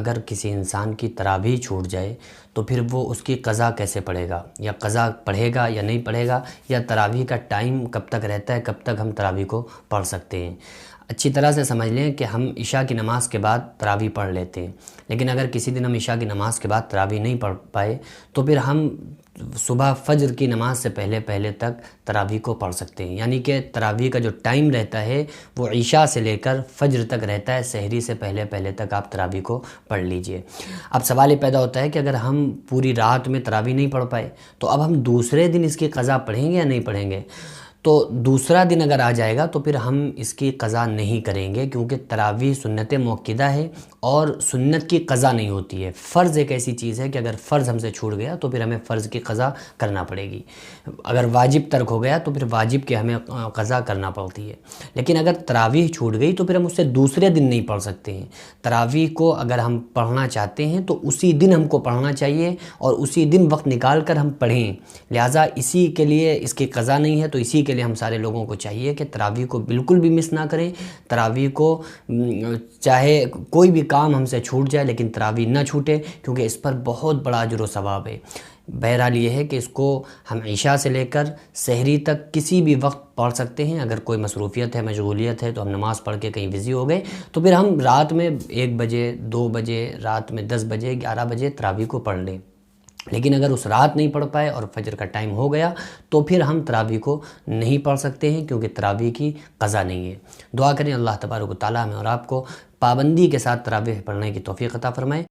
اگر کسی انسان کی تراویح چھوٹ جائے تو پھر وہ اس کی قضا کیسے پڑھے گا، یا قضا پڑھے گا یا نہیں پڑھے گا، یا تراویح کا ٹائم کب تک رہتا ہے، کب تک ہم تراویح کو پڑھ سکتے ہیں۔ اچھی طرح سے سمجھ لیں کہ ہم عشاء کی نماز کے بعد تراویح پڑھ لیتے ہیں، لیکن اگر کسی دن ہم عشاء کی نماز کے بعد تراویح نہیں پڑھ پائے تو پھر ہم صبح فجر کی نماز سے پہلے تک تراویح کو پڑھ سکتے ہیں، یعنی کہ تراویح کا جو ٹائم رہتا ہے وہ عشاء سے لے کر فجر تک رہتا ہے، سحری سے پہلے تک آپ تراویح کو پڑھ لیجئے۔ اب سوال یہ پیدا ہوتا ہے کہ اگر ہم پوری رات میں تراویح نہیں پڑھ پائے تو اب ہم دوسرے دن اس کی قضا پڑھیں گے یا نہیں پڑھیں گے؟ تو دوسرا دن اگر آ جائے گا تو پھر ہم اس کی قضا نہیں کریں گے، کیونکہ تراویح سنت مؤکدہ ہے اور سنت کی قضا نہیں ہوتی ہے۔ فرض ایک ایسی چیز ہے کہ اگر فرض ہم سے چھوٹ گیا تو پھر ہمیں فرض کی قضا کرنا پڑے گی، اگر واجب ترک ہو گیا تو پھر واجب کی ہمیں قضا کرنا پڑتی ہے۔ لیکن اگر تراویح چھوٹ گئی تو پھر ہم اس سے دوسرے دن نہیں پڑھ سکتے ہیں۔ تراویح کو اگر ہم پڑھنا چاہتے ہیں تو اسی دن ہم کو پڑھنا چاہیے اور اسی دن وقت نکال کر ہم پڑھیں، لہٰذا اسی کے لیے اس کی قضا نہیں ہے، تو اسی کے لیے ہم سارے لوگوں کو چاہیے کہ تراویح کو بالکل بھی مس نہ کریں۔ تراویح کو چاہے کوئی بھی کام ہم سے چھوٹ جائے لیکن تراویح نہ چھوٹے، کیونکہ اس پر بہت بڑا اجر و ثواب ہے۔ بہرحال یہ ہے کہ اس کو ہم عشاء سے لے کر سحری تک کسی بھی وقت پڑھ سکتے ہیں۔ اگر کوئی مصروفیت ہے، مشغولیت ہے، تو ہم نماز پڑھ کے کہیں بزی ہو گئے تو پھر ہم رات میں 1 بجے، 2 بجے، رات میں 10 بجے، 11 بجے تراویح کو پڑھ لیں۔ لیکن اگر اس رات نہیں پڑھ پائے اور فجر کا ٹائم ہو گیا تو پھر ہم تراویح کو نہیں پڑھ سکتے ہیں، کیونکہ تراویح کی قضا نہیں ہے۔ دعا کریں اللہ تبارک و تعالی ہمیں اور آپ کو پابندی کے ساتھ تراویح پڑھنے کی توفیق عطا فرمائے۔